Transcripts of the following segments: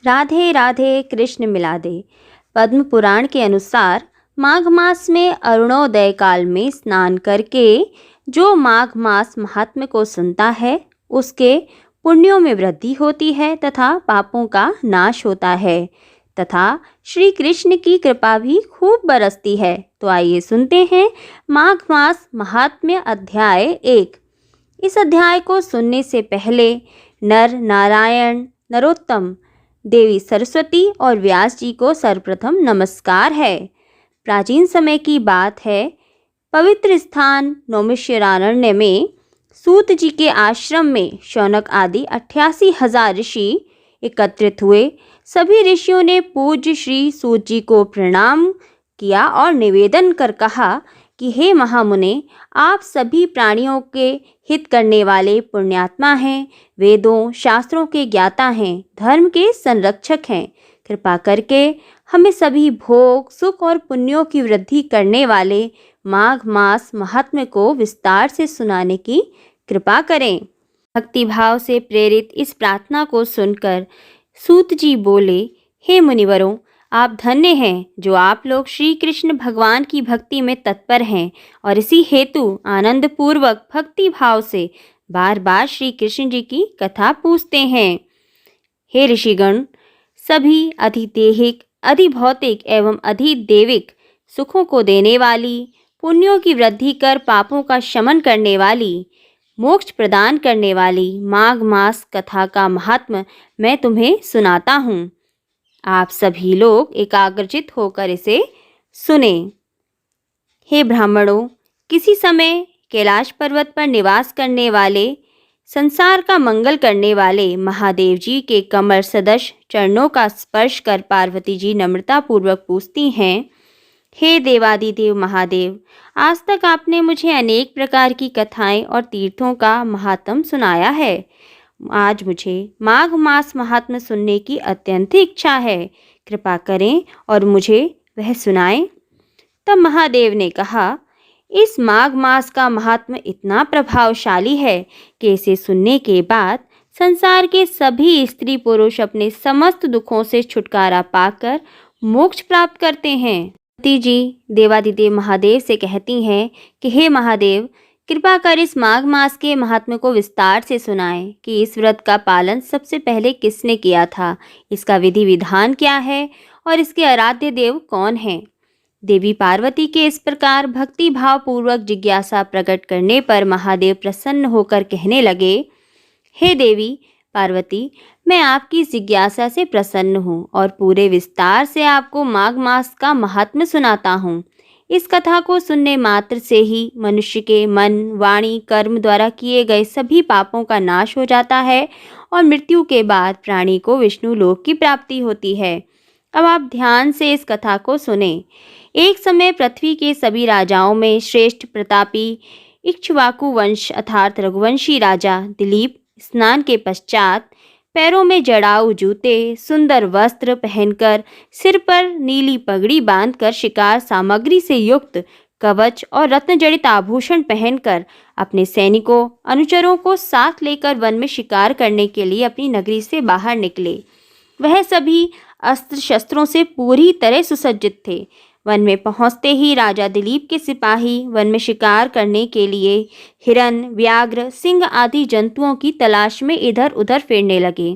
राधे राधे कृष्ण मिला दे। पद्म पुराण के अनुसार माघ मास में अरुणोदय काल में स्नान करके जो माघ मास महात्म्य को सुनता है उसके पुण्यों में वृद्धि होती है तथा पापों का नाश होता है तथा श्री कृष्ण की कृपा भी खूब बरसती है। तो आइए सुनते हैं माघ मास महात्म्य अध्याय 1। इस अध्याय को सुनने से पहले नर नारायण, नरोत्तम, देवी सरस्वती और व्यास जी को सर्वप्रथम नमस्कार है। प्राचीन समय की बात है, पवित्र स्थान नौमिषारण्य में सूत जी के आश्रम में शौनक आदि 88,000 ऋषि एकत्रित हुए। सभी ऋषियों ने पूज्य श्री सूत जी को प्रणाम किया और निवेदन कर कहा कि हे महामुने, आप सभी प्राणियों के हित करने वाले पुण्यात्मा हैं, वेदों शास्त्रों के ज्ञाता हैं, धर्म के संरक्षक हैं। कृपा करके हमें सभी भोग सुख और पुण्यों की वृद्धि करने वाले माघ मास महात्म्य को विस्तार से सुनाने की कृपा करें। भक्तिभाव से प्रेरित इस प्रार्थना को सुनकर सूत जी बोले, हे मुनिवरों, आप धन्य हैं जो आप लोग श्री कृष्ण भगवान की भक्ति में तत्पर हैं और इसी हेतु आनंद पूर्वक भक्ति भाव से बार बार श्री कृष्ण जी की कथा पूछते हैं। हे ऋषिगण, सभी अधिदेहिक, अधिभौतिक एवं अधिदैविक सुखों को देने वाली, पुण्यों की वृद्धि कर पापों का शमन करने वाली, मोक्ष प्रदान करने वाली माघ मास कथा का महात्म्य मैं तुम्हें सुनाता हूँ। आप सभी लोग एकाग्रचित होकर इसे सुने। हे ब्राह्मणों, किसी समय कैलाश पर्वत पर निवास करने वाले, संसार का मंगल करने वाले महादेव जी के कमर सदृश चरणों का स्पर्श कर पार्वती जी नम्रता पूर्वक पूछती हैं, हे देवादिदेव महादेव, आज तक आपने मुझे अनेक प्रकार की कथाएं और तीर्थों का महात्म सुनाया है। आज मुझे माघ मास महात्म्य सुनने की अत्यंत इच्छा है। कृपा करें और मुझे वह सुनाएं। तब महादेव ने कहा, इस माघ मास का महात्म्य इतना प्रभावशाली है कि इसे सुनने के बाद संसार के सभी स्त्री पुरुष अपने समस्त दुखों से छुटकारा पाकर मोक्ष प्राप्त करते हैं। पार्वती जी देवादिदेव महादेव से कहती हैं कि हे महादेव, कृपा कर इस माघ मास के महात्म्य को विस्तार से सुनाएं कि इस व्रत का पालन सबसे पहले किसने किया था, इसका विधि विधान क्या है और इसके आराध्य देव कौन हैं। देवी पार्वती के इस प्रकार भक्ति भाव पूर्वक जिज्ञासा प्रकट करने पर महादेव प्रसन्न होकर कहने लगे, हे देवी पार्वती, मैं आपकी जिज्ञासा से प्रसन्न हूँ और पूरे विस्तार से आपको माघ मास का महात्म्य सुनाता हूँ। इस कथा को सुनने मात्र से ही मनुष्य के मन, वाणी, कर्म द्वारा किए गए सभी पापों का नाश हो जाता है और मृत्यु के बाद प्राणी को विष्णु लोक की प्राप्ति होती है। अब आप ध्यान से इस कथा को सुने। एक समय पृथ्वी के सभी राजाओं में श्रेष्ठ प्रतापी इक्ष्वाकु वंश अर्थात रघुवंशी राजा दिलीप स्नान के पश्चात पैरों में जड़ाऊ जूते, सुंदर वस्त्र पहनकर, सिर पर नीली पगड़ी बांधकर, शिकार सामग्री से युक्त कवच और रत्नजड़ित आभूषण पहनकर अपने सैनिकों अनुचरों को साथ लेकर वन में शिकार करने के लिए अपनी नगरी से बाहर निकले। वह सभी अस्त्र शस्त्रों से पूरी तरह सुसज्जित थे। वन में पहुंचते ही राजा दिलीप के सिपाही वन में शिकार करने के लिए हिरन, व्याघ्र, सिंह आदि जंतुओं की तलाश में इधर उधर फिरने लगे।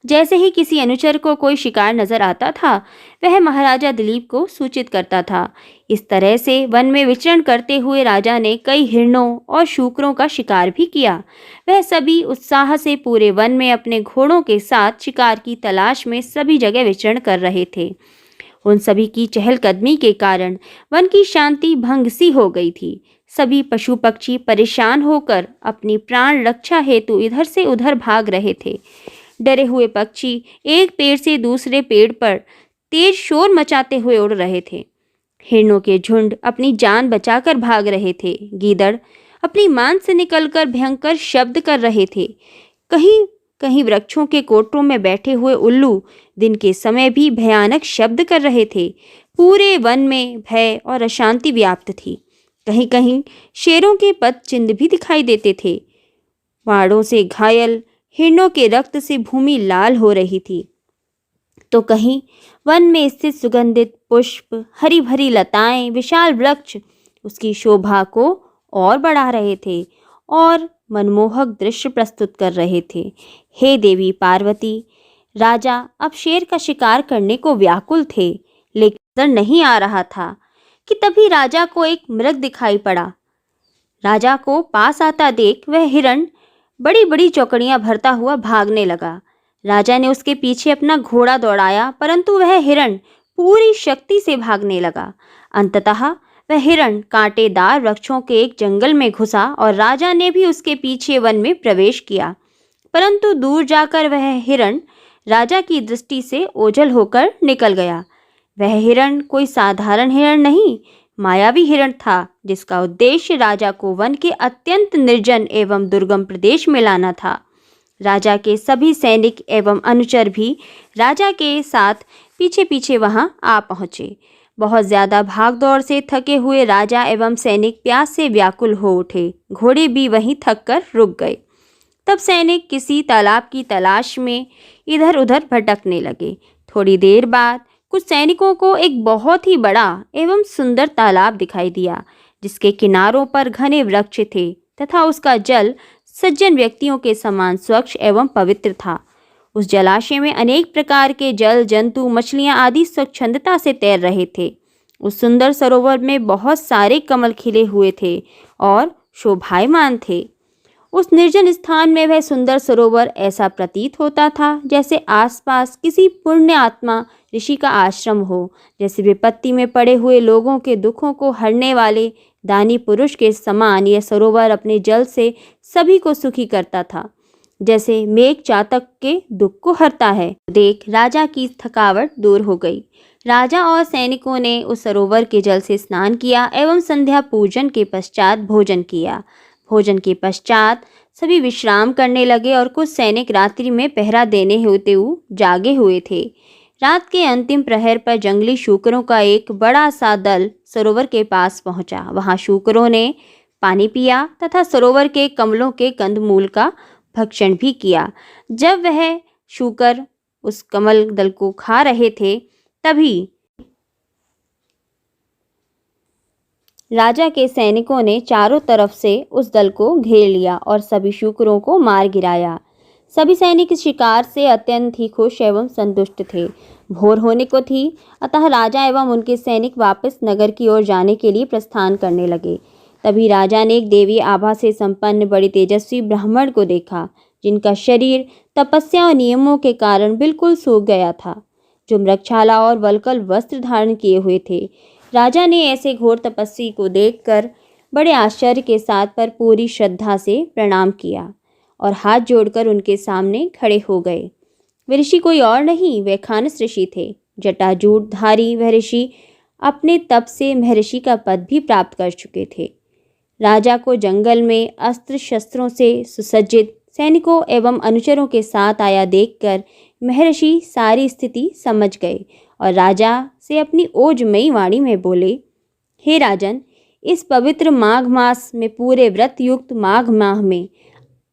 जैसे ही किसी अनुचर को कोई शिकार नजर आता था, वह महाराजा दिलीप को सूचित करता था। इस तरह से वन में विचरण करते हुए राजा ने कई हिरणों और शूकरों का शिकार भी किया। वह सभी उत्साह से पूरे वन में अपने घोड़ों के साथ शिकार की तलाश में सभी जगह विचरण कर रहे थे। उन सभी की चहलकदमी के कारण वन की शांति भंग सी हो गई थी। सभी पशु पक्षी परेशान होकर अपनी प्राण रक्षा हेतु इधर से उधर भाग रहे थे। डरे हुए पक्षी एक पेड़ से दूसरे पेड़ पर तेज शोर मचाते हुए उड़ रहे थे। हिरणों के झुंड अपनी जान बचाकर भाग रहे थे। गीदड़ अपनी मान से निकलकर भयंकर शब्द कर रहे थे। कहीं कहीं वृक्षों के कोटरों में बैठे हुए उल्लू दिन के समय भी भयानक शब्द कर रहे थे। पूरे वन में भय और अशांति व्याप्त थी। कहीं कहीं शेरों के पद चिन्ह भी दिखाई देते थे। बाड़ों से घायल हिरणों के रक्त से भूमि लाल हो रही थी। तो कहीं वन में स्थित सुगंधित पुष्प, हरी भरी लताएं, विशाल वृक्ष उसकी शोभा को और बढ़ा रहे थे और मनमोहक दृश्य प्रस्तुत कर रहे थे। हे देवी पार्वती, राजा अब शेर का शिकार करने को व्याकुल थे, लेकिन नजर नहीं आ रहा था कि तभी राजा को एक मृग दिखाई पड़ा। राजा को पास आता देख वह हिरण बड़ी बड़ी चौकड़ियां भरता हुआ भागने लगा। राजा ने उसके पीछे अपना घोड़ा दौड़ाया, परंतु वह हिरण पूरी शक्ति से भागने लगा। अंततः वह हिरण कांटेदार वृक्षों के एक जंगल में घुसा और राजा ने भी उसके पीछे वन में प्रवेश किया। परंतु दूर जाकर वह हिरण राजा की दृष्टि से ओझल होकर निकल गया। वह हिरण कोई साधारण हिरण नहीं, मायावी हिरण था, जिसका उद्देश्य राजा को वन के अत्यंत निर्जन एवं दुर्गम प्रदेश में लाना था। राजा के सभी सैनिक एवं अनुचर भी राजा के साथ पीछे पीछे वहां आ पहुंचे। बहुत ज्यादा भागदौड़ से थके हुए राजा एवं सैनिक प्यास से व्याकुल हो उठे। घोड़े भी वहीं थक कर रुक गए। तब सैनिक किसी तालाब की तलाश में इधर उधर भटकने लगे। थोड़ी देर बाद कुछ सैनिकों को एक बहुत ही बड़ा एवं सुंदर तालाब दिखाई दिया, जिसके किनारों पर घने वृक्ष थे तथा उसका जल सज्जन व्यक्तियों के समान स्वच्छ एवं पवित्र था। उस जलाशय में अनेक प्रकार के जल जंतु, मछलियां आदि स्वच्छंदता से तैर रहे थे। उस सुंदर सरोवर में बहुत सारे कमल खिले हुए थे और शोभायमान थे। उस निर्जन स्थान में वह सुंदर सरोवर ऐसा प्रतीत होता था जैसे आसपास किसी पुण्य आत्मा ऋषि का आश्रम हो। जैसे विपत्ति में पड़े हुए लोगों के दुखों को हरने वाले दानी पुरुष के समान यह सरोवर अपने जल से सभी को सुखी करता था, जैसे मेघ चातक के दुख को हरता है। देख राजा की थकावट दूर हो गई। राजा और सैनिकों ने उस सरोवर के जल से स्नान किया एवं संध्या पूजन के पश्चात भोजन किया। भोजन के पश्चात सभी विश्राम करने लगे और कुछ सैनिक रात्रि में पहरा देने होते हुए जागे हुए थे। रात के अंतिम प्रहर पर जंगली शूकरों का एक बड़ा सा दल सरोवर के पास पहुंचा। वहां शूकरों ने पानी पिया तथा सरोवर के कमलों के कंदमूल का भक्षण भी किया। जब वह शूकर उस कमल दल को खा रहे थे, तभी राजा के सैनिकों ने चारों तरफ से उस दल को घेर लिया और सभी शूकरों को मार गिराया। सभी सैनिक इस शिकार से अत्यंत ही खुश एवं संतुष्ट थे। भोर होने को थी, अतः राजा एवं उनके सैनिक वापस नगर की ओर जाने के लिए प्रस्थान करने लगे। तभी राजा ने एक देवी आभा से संपन्न बड़ी तेजस्वी ब्राह्मण को देखा, जिनका शरीर तपस्या और नियमों के कारण बिल्कुल सूख गया था, जो मृगछाला और वल्कल वस्त्र धारण किए हुए थे। राजा ने ऐसे घोर तपस्वी को देखकर बड़े आश्चर्य के साथ पर पूरी श्रद्धा से प्रणाम किया और हाथ जोड़कर उनके सामने खड़े हो गए। वे ऋषि कोई और नहीं, वे खानस ऋषि थे। जटाजूटधारी वह ऋषि अपने तप से महर्षि का पद भी प्राप्त कर चुके थे। राजा को जंगल में अस्त्र शस्त्रों से सुसज्जित सैनिकों एवं अनुचरों के साथ आया देखकर महर्षि सारी स्थिति समझ गए और राजा से अपनी ओजमयी वाणी में बोले, हे राजन, इस पवित्र माघ मास में पूरे व्रत युक्त माघ माह में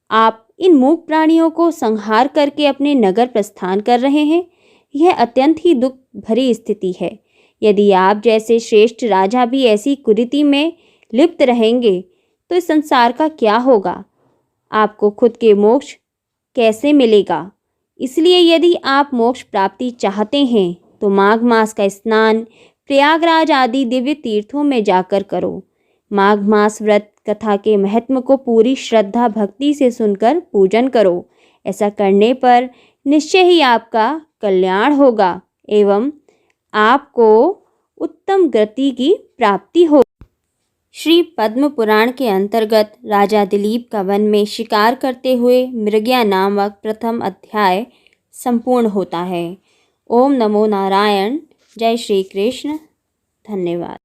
आप इन मूक प्राणियों को संहार करके अपने नगर प्रस्थान कर रहे हैं। यह अत्यंत ही दुख भरी स्थिति है। यदि आप जैसे श्रेष्ठ राजा भी ऐसी कुरीति में लिप्त रहेंगे तो इस संसार का क्या होगा? आपको खुद के मोक्ष कैसे मिलेगा? इसलिए यदि आप मोक्ष प्राप्ति चाहते हैं तो माघ मास का स्नान प्रयागराज आदि दिव्य तीर्थों में जाकर करो। माघ मास व्रत कथा के महत्व को पूरी श्रद्धा भक्ति से सुनकर पूजन करो। ऐसा करने पर निश्चय ही आपका कल्याण होगा एवं आपको उत्तम गति की प्राप्ति हो। श्री पद्म पुराण के अंतर्गत राजा दिलीप का वन में शिकार करते हुए मृगया नामक प्रथम अध्याय संपूर्ण होता है। ओम नमो नारायण। जय श्री कृष्ण। धन्यवाद।